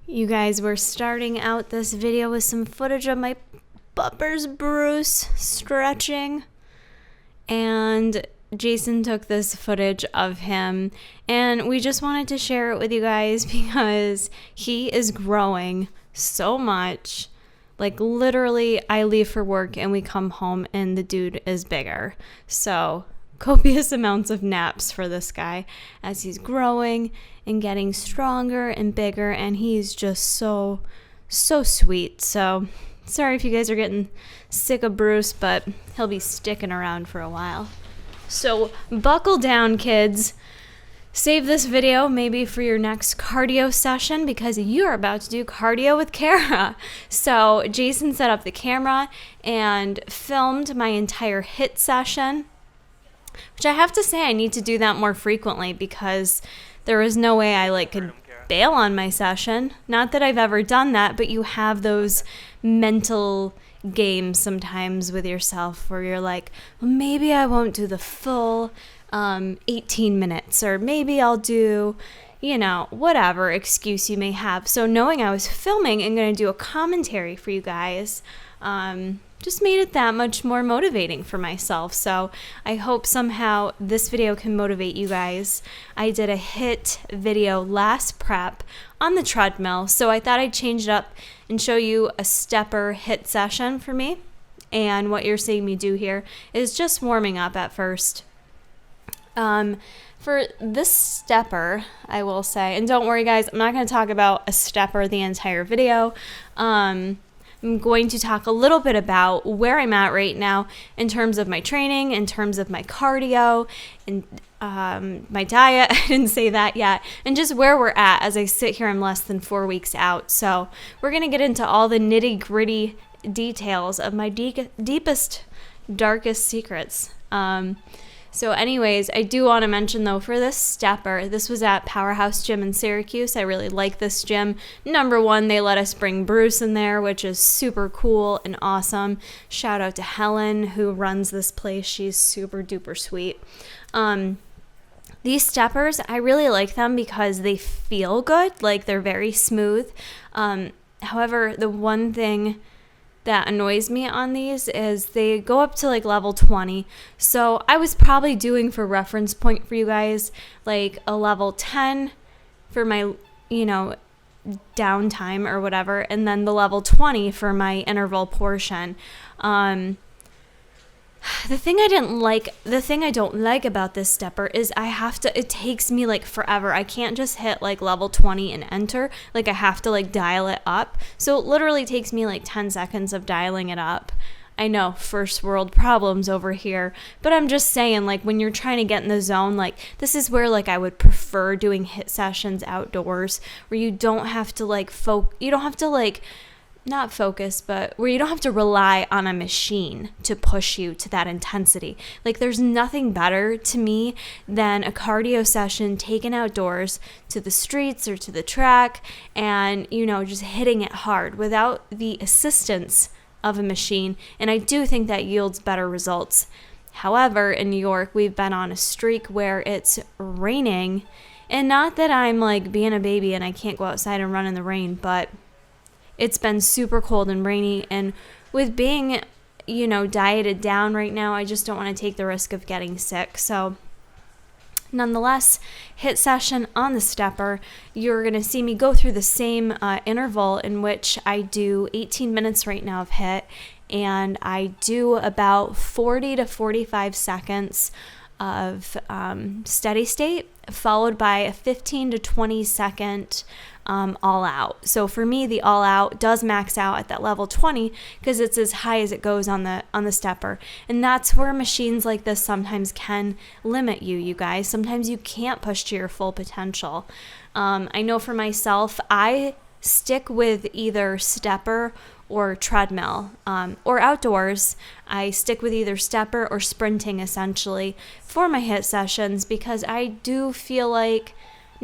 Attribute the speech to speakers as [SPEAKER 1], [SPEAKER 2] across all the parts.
[SPEAKER 1] You guys, we're starting out this video with some footage of my bupper's Bruce stretching. And Jason took this footage of him, and we just wanted to share it with you guys because he is growing so much. Like, literally, I leave for work and we come home and the dude is bigger. So, copious amounts of naps for this guy as he's growing and getting stronger and bigger, and he's just so sweet. So, sorry if you guys are getting sick of Bruce, but he'll be sticking around for a while. So, buckle down, kids. Save this video maybe for your next cardio session because you're about to do cardio with Kara. So Jason set up the camera and filmed my entire HIIT session, which I have to say I need to do that more frequently because there was no way I could bail on my session. Not that I've ever done that, but you have those mental games sometimes with yourself where you're like, well, maybe I won't do the full 18 minutes, or maybe I'll do, whatever excuse you may have. So knowing I was filming and going to do a commentary for you guys, just made it that much more motivating for myself. So I hope somehow this video can motivate you guys. I did a HIIT video last prep on the treadmill, so I thought I'd change it up and show you a stepper HIIT session for me. And what you're seeing me do here is just warming up at first. For this stepper, I will say, and don't worry guys, I'm not going to talk about a stepper the entire video. I'm going to talk a little bit about where I'm at right now in terms of my training, in terms of my cardio, and my diet. I didn't say that yet. And just where we're at as I sit here. I'm less than 4 weeks out. So we're going to get into all the nitty gritty details of my deepest, darkest secrets. So anyways, I do want to mention though, for this stepper, this was at Powerhouse Gym in Syracuse. I really like this gym. Number one, they let us bring Bruce in there, which is super cool and awesome. Shout out to Helen who runs this place. She's super duper sweet. These steppers, I really like them because they feel good. Like, they're very smooth. However, the one thing that annoys me on these is they go up to level 20. So I was probably doing, for reference point for you guys, like a level 10 for my, downtime or whatever, and then the level 20 for my interval portion. The thing I don't like about this stepper is it takes me forever. I can't just hit level 20 and enter. I have to dial it up. So it literally takes me 10 seconds of dialing it up. I know, first world problems over here, but I'm just saying, when you're trying to get in the zone, this is where I would prefer doing HIIT sessions outdoors, where you don't have to not focus, but where you don't have to rely on a machine to push you to that intensity. There's nothing better to me than a cardio session taken outdoors to the streets or to the track and, just hitting it hard without the assistance of a machine. And I do think that yields better results. However, in New York, we've been on a streak where it's raining, and not that I'm being a baby and I can't go outside and run in the rain, but it's been super cold and rainy, and with being, dieted down right now, I just don't want to take the risk of getting sick. So nonetheless, HIIT session on the stepper, you're going to see me go through the same interval in which I do 18 minutes right now of HIIT, and I do about 40 to 45 seconds of steady state, followed by a 15 to 20 second all out. So for me, the all out does max out at that level 20 because it's as high as it goes on the stepper. And that's where machines like this sometimes can limit you guys. Sometimes you can't push to your full potential. I know for myself, I stick with either stepper or treadmill, or outdoors. I stick with either stepper or sprinting essentially for my HIIT sessions because I do feel like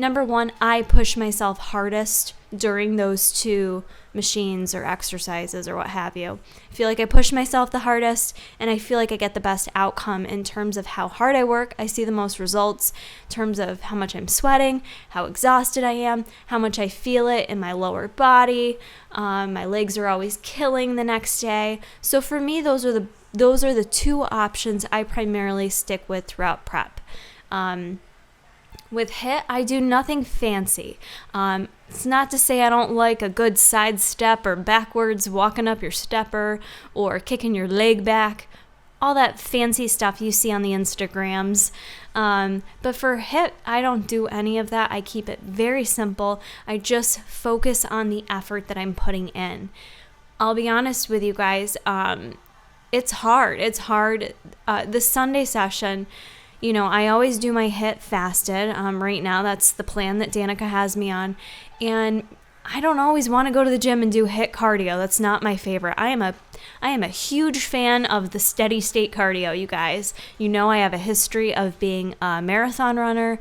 [SPEAKER 1] number one, I push myself hardest during those two machines or exercises or what have you. I feel like I push myself the hardest, and I feel like I get the best outcome in terms of how hard I work. I see the most results in terms of how much I'm sweating, how exhausted I am, how much I feel it in my lower body. My legs are always killing the next day. So for me, those are the two options I primarily stick with throughout prep. With HIIT, I do nothing fancy. It's not to say I don't like a good side step or backwards walking up your stepper or kicking your leg back, all that fancy stuff you see on the Instagrams. But for HIIT, I don't do any of that. I keep it very simple. I just focus on the effort that I'm putting in. I'll be honest with you guys, it's hard. The Sunday session, I always do my HIIT fasted. Right now, that's the plan that Danica has me on. And I don't always want to go to the gym and do HIIT cardio. That's not my favorite. I am a huge fan of the steady state cardio, you guys. I have a history of being a marathon runner.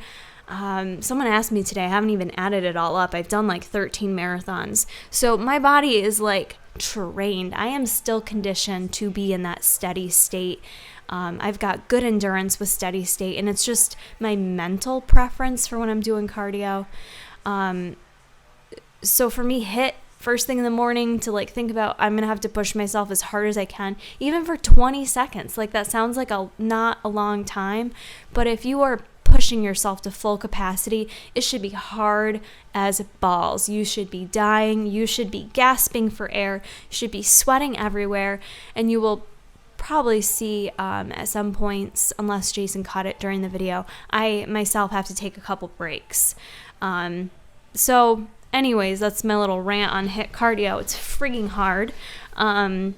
[SPEAKER 1] Someone asked me today, I haven't even added it all up. I've done like 13 marathons. So my body is like trained. I am still conditioned to be in that steady state. I've got good endurance with steady state, and it's just my mental preference for when I'm doing cardio. So for me, HIIT first thing in the morning to think about, I'm going to have to push myself as hard as I can, even for 20 seconds. That sounds like not a long time, but if you are pushing yourself to full capacity, it should be hard as balls. You should be dying. You should be gasping for air. You should be sweating everywhere, and you will probably see at some points, unless Jason caught it during the video, I myself have to take a couple breaks. So anyways, that's my little rant on HIIT cardio. It's freaking hard. And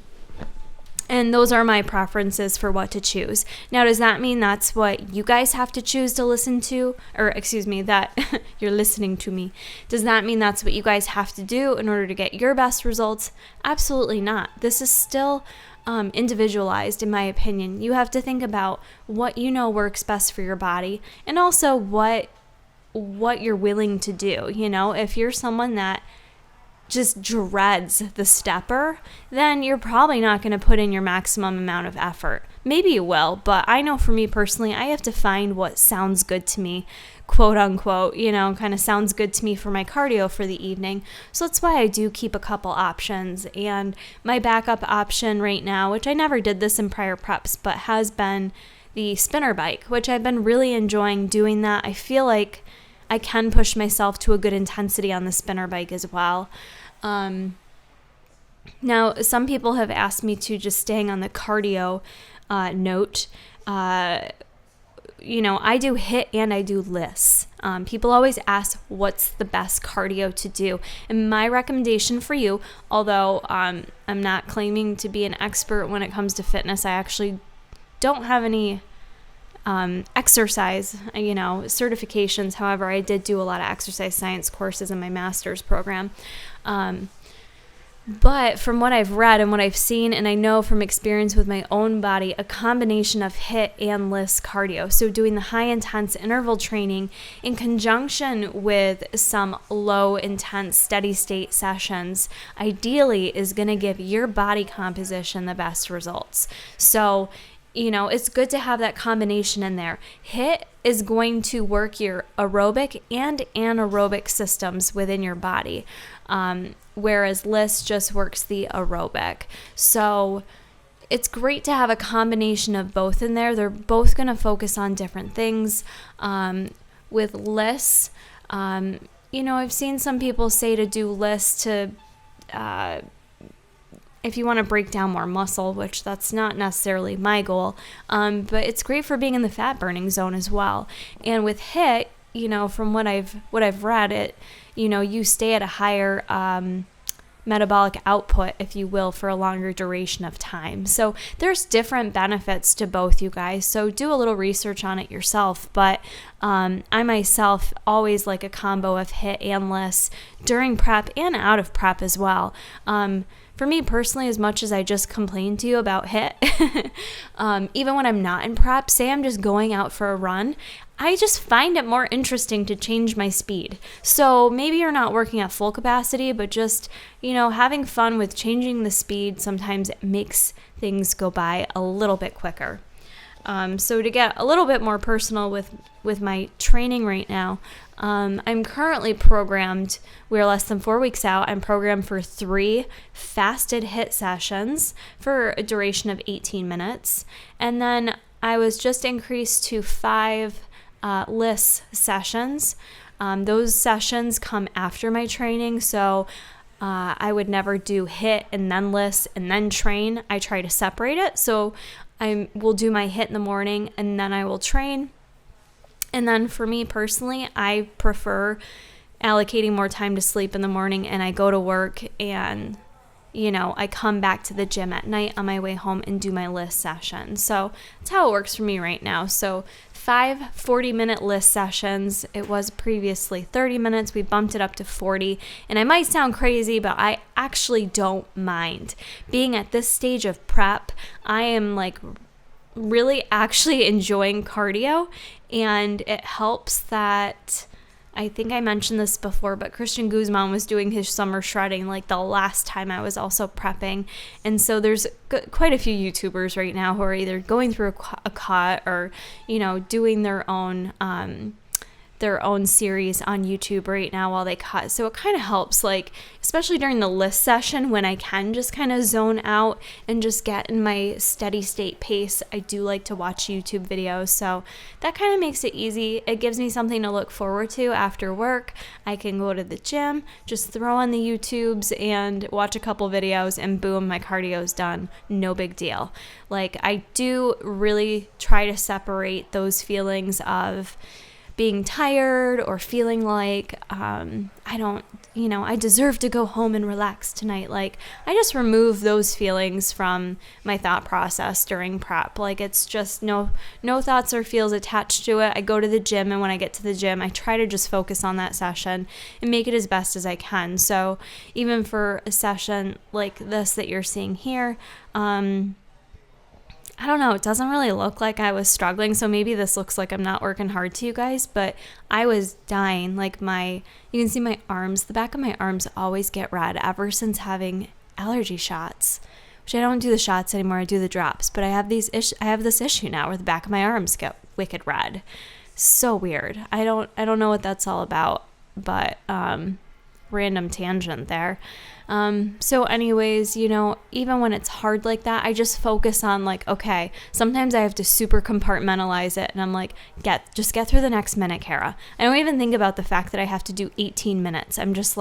[SPEAKER 1] those are my preferences for what to choose. Now, does that mean that's what you guys have to choose to listen to? Or excuse me, that you're listening to me. Does that mean that's what you guys have to do in order to get your best results? Absolutely not. This is still individualized, in my opinion. You have to think about what works best for your body, and also what you're willing to do. If you're someone that just dreads the stepper, then you're probably not going to put in your maximum amount of effort. Maybe you will, but I know for me personally, I have to find what sounds good to me, quote unquote, kind of sounds good to me for my cardio for the evening. So that's why I do keep a couple options. And my backup option right now, which I never did this in prior preps, but has been the spinner bike, which I've been really enjoying doing that. I feel like I can push myself to a good intensity on the spinner bike as well. Now, some people have asked me to, just staying on the cardio note, I do HIIT and I do LISS. People always ask what's the best cardio to do. And my recommendation for you, although I'm not claiming to be an expert when it comes to fitness, I actually don't have any exercise, certifications. However, I did do a lot of exercise science courses in my master's program. But from what I've read and what I've seen, and I know from experience with my own body, a combination of HIIT and LISS cardio, so doing the high intense interval training in conjunction with some low intense steady state sessions, ideally is going to give your body composition the best results. So it's good to have that combination in there. HIIT is going to work your aerobic and anaerobic systems within your body, whereas LISS just works the aerobic. So it's great to have a combination of both in there. They're both going to focus on different things. With LISS, I've seen some people say to do LISS to if you want to break down more muscle, which that's not necessarily my goal, but it's great for being in the fat burning zone as well. And with HIIT, from what I've read, you stay at a higher metabolic output, if you will, for a longer duration of time. So there's different benefits to both, you guys. So do a little research on it yourself. But I myself always like a combo of HIIT and LISS during prep and out of prep as well. For me personally, as much as I just complained to you about HIIT, even when I'm not in prep, say I'm just going out for a run, I just find it more interesting to change my speed. So maybe you're not working at full capacity, but just, having fun with changing the speed sometimes makes things go by a little bit quicker. So to get a little bit more personal with my training right now, I'm currently programmed, we're less than 4 weeks out, I'm programmed for 3 fasted HIIT sessions for a duration of 18 minutes. And then I was just increased to 5 LISS sessions. Those sessions come after my training, so I would never do HIIT and then LISS and then train. I try to separate it. So I will do my HIIT in the morning and then I will train. And then for me personally, I prefer allocating more time to sleep in the morning, and I go to work and I come back to the gym at night on my way home and do my LISS session. So that's how it works for me right now. So 5 40-minute LISS sessions. It was previously 30 minutes. We bumped it up to 40. And I might sound crazy, but I actually don't mind. Being at this stage of prep, I am really actually enjoying cardio, and it helps that I think I mentioned this before, but Christian Guzman was doing his summer shredding the last time I was also prepping. And so there's quite a few YouTubers right now who are either going through a cut or, doing their own series on YouTube right now while they cut. So it kind of helps, especially during the LISS session when I can just kind of zone out and just get in my steady state pace. I do like to watch YouTube videos. So that kind of makes it easy. It gives me something to look forward to after work. I can go to the gym, just throw on the YouTubes and watch a couple videos, and boom, my cardio's done. No big deal. I do really try to separate those feelings of being tired or feeling like I deserve to go home and relax tonight. I just remove those feelings from my thought process during prep. It's just no thoughts or feels attached to it. I go to the gym, and when I get to the gym, I try to just focus on that session and make it as best as I can. So even for a session like this that you're seeing here, I don't know, it doesn't really look like I was struggling, so maybe this looks like I'm not working hard to you guys, but I was dying. You can see my arms, the back of my arms always get red ever since having allergy shots, which I don't do the shots anymore, I do the drops, but I have this issue now where the back of my arms get wicked red. So weird. I don't know what that's all about, but random tangent there. So anyways, even when it's hard like that, I just focus on okay, sometimes I have to super compartmentalize it, and I'm just get through the next minute, Kara. I don't even think about the fact that I have to do 18 minutes. I'm just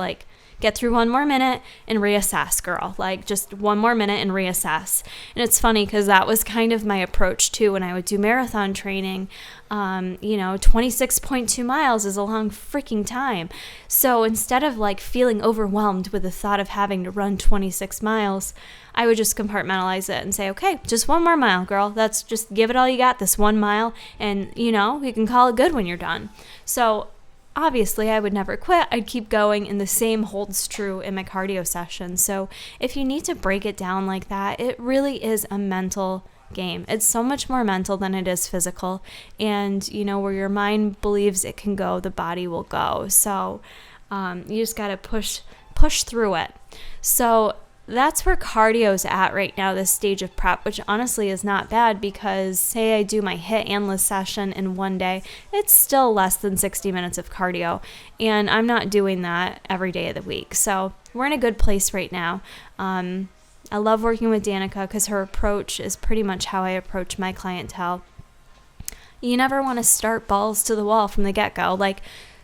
[SPEAKER 1] get through one more minute and reassess, girl. Just one more minute and reassess. And it's funny because that was kind of my approach too when I would do marathon training. 26.2 miles is a long freaking time. So instead of feeling overwhelmed with the thought of having to run 26 miles, I would just compartmentalize it and say, okay, just one more mile, girl. That's just give it all you got, this 1 mile, and you can call it good when you're done. So obviously, I would never quit. I'd keep going, and the same holds true in my cardio session. So if you need to break it down like that, it really is a mental game. It's so much more mental than it is physical. And, where your mind believes it can go, the body will go. So you just got to push through it. So that's where cardio's at right now, this stage of prep, which honestly is not bad because say I do my HIIT and LISS session in one day, it's still less than 60 minutes of cardio, and I'm not doing that every day of the week. So we're in a good place right now. I love working with Danica because her approach is pretty much how I approach my clientele. You never want to start balls to the wall from the get-go.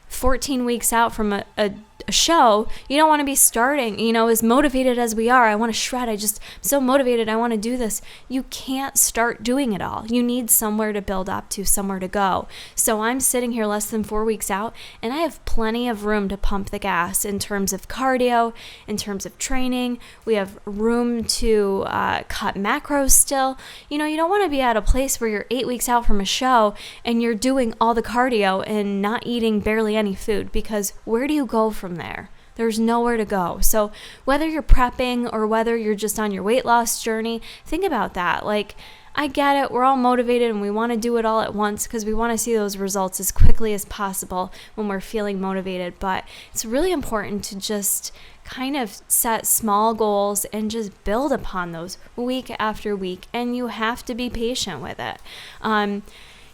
[SPEAKER 1] 14 weeks out from a show, you don't want to be starting, as motivated as we are. I want to shred. I'm so motivated. I want to do this. You can't start doing it all. You need somewhere to build up to, somewhere to go. So I'm sitting here less than 4 weeks out, and I have plenty of room to pump the gas in terms of cardio, in terms of training. We have room to cut macros still. You don't want to be at a place where you're 8 weeks out from a show and you're doing all the cardio and not eating barely any food, because where do you go from there? There's nowhere to go. So whether you're prepping or whether you're just on your weight loss journey, think about that. I get it. We're all motivated and we want to do it all at once because we want to see those results as quickly as possible when we're feeling motivated. But it's really important to just kind of set small goals and just build upon those week after week. And you have to be patient with it.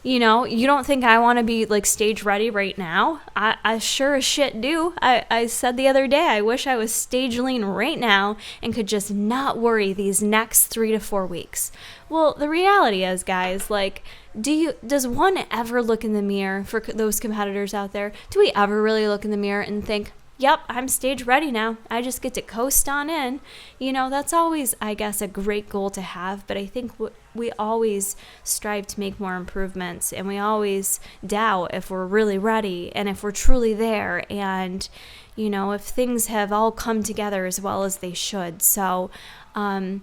[SPEAKER 1] You don't think I want to be like stage ready right now. I sure as shit do. I said the other day, I wish I was stage lean right now and could just not worry these next 3 to 4 weeks. Well, the reality is, guys, like, does one ever look in the mirror for those competitors out there? Do we ever really look in the mirror and think, yep, I'm stage ready now. I just get to coast on in. That's always, I guess, a great goal to have. But I think we always strive to make more improvements. And we always doubt if we're really ready and if we're truly there. And, if things have all come together as well as they should. So I'm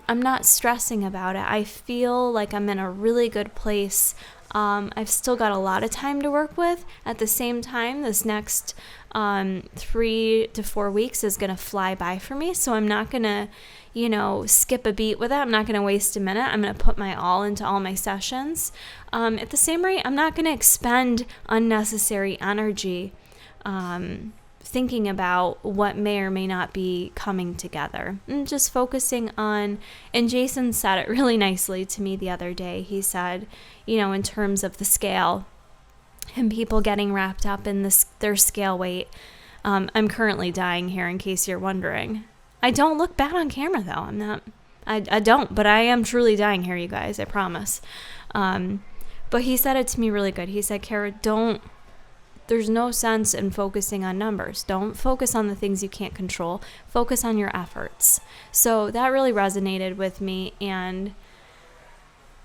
[SPEAKER 1] not stressing about it. I feel like I'm in a really good place. I've still got a lot of time to work with. At the same time, this next 3 to 4 weeks is going to fly by for me. So I'm not going to, skip a beat with it. I'm not going to waste a minute. I'm going to put my all into all my sessions. At the same rate, I'm not going to expend unnecessary energy thinking about what may or may not be coming together, and just focusing on, and Jason said it really nicely to me the other day. He said, in terms of the scale and people getting wrapped up in their scale weight. I'm currently dying here in case you're wondering. I don't look bad on camera though. I don't, but I am truly dying here, you guys, I promise. But he said it to me really good. He said, Kara, there's no sense in focusing on numbers. Don't focus on the things you can't control. Focus on your efforts. So that really resonated with me, and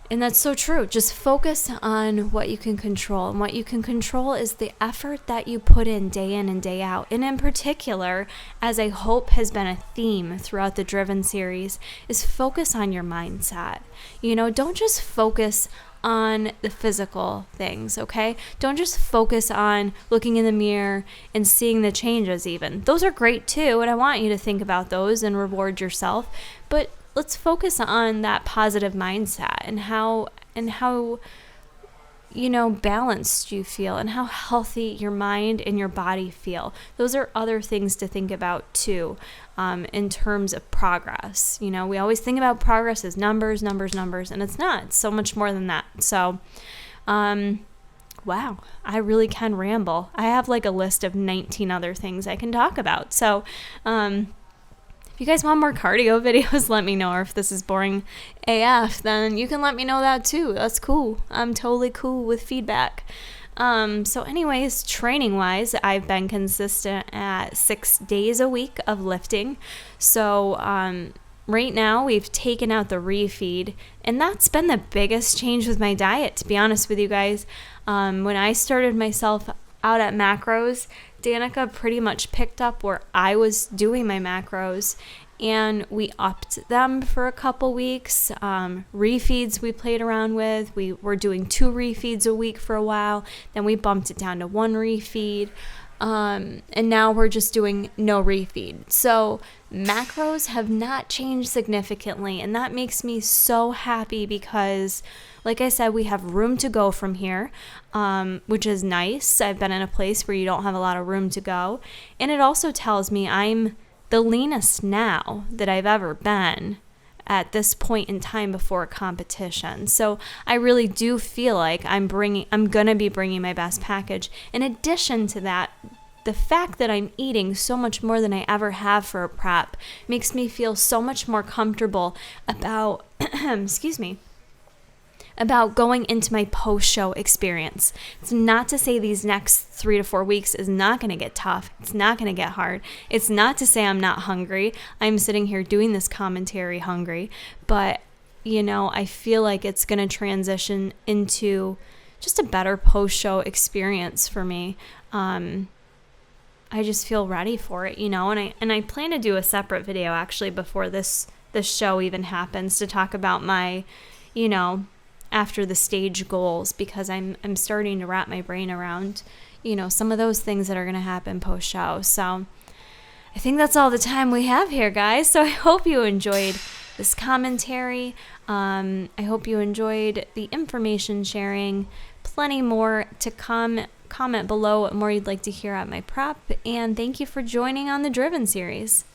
[SPEAKER 1] that's so true. Just focus on what you can control. And what you can control is the effort that you put in and day out. And in particular, as I hope has been a theme throughout the Driven series, is focus on your mindset. Don't just focus on the physical things, okay? Don't just focus on looking in the mirror and seeing the changes even. Those are great too, and I want you to think about those and reward yourself. But let's focus on that positive mindset and how balanced you feel and how healthy your mind and your body feel. Those are other things to think about too, in terms of progress. We always think about progress as numbers, and it's not. It's so much more than that. So, wow, I really can ramble. I have like a list of 19 other things I can talk about. So, if you guys want more cardio videos, let me know. Or if this is boring AF, then you can let me know that too. That's cool. I'm totally cool with feedback. So anyways, training-wise, I've been consistent at 6 days a week of lifting. So right now, we've taken out the refeed, and that's been the biggest change with my diet, to be honest with you guys. When I started myself out at macros, Danica pretty much picked up where I was doing my macros, and we upped them for a couple weeks. Refeeds we played around with. We were doing 2 refeeds a week for a while. Then we bumped it down to 1 refeed. And now we're just doing no refeed. So macros have not changed significantly, and that makes me so happy because, like I said, we have room to go from here, which is nice. I've been in a place where you don't have a lot of room to go. And it also tells me I'm the leanest now that I've ever been at this point in time before a competition. So I really do feel like I'm going to be bringing my best package. In addition to that, the fact that I'm eating so much more than I ever have for a prep makes me feel so much more comfortable about, about going into my post-show experience. It's not to say these next 3 to 4 weeks is not going to get tough. It's not going to get hard. It's not to say I'm not hungry. I'm sitting here doing this commentary hungry, but I feel like it's going to transition into just a better post-show experience for me. I just feel ready for it, and I plan to do a separate video actually before this show even happens to talk about my, after the stage goals, because I'm starting to wrap my brain around, some of those things that are going to happen post-show. So I think that's all the time we have here, guys. So I hope you enjoyed this commentary. I hope you enjoyed the information sharing. Plenty more to come. Comment below what more you'd like to hear at my prep. And thank you for joining on the Driven series.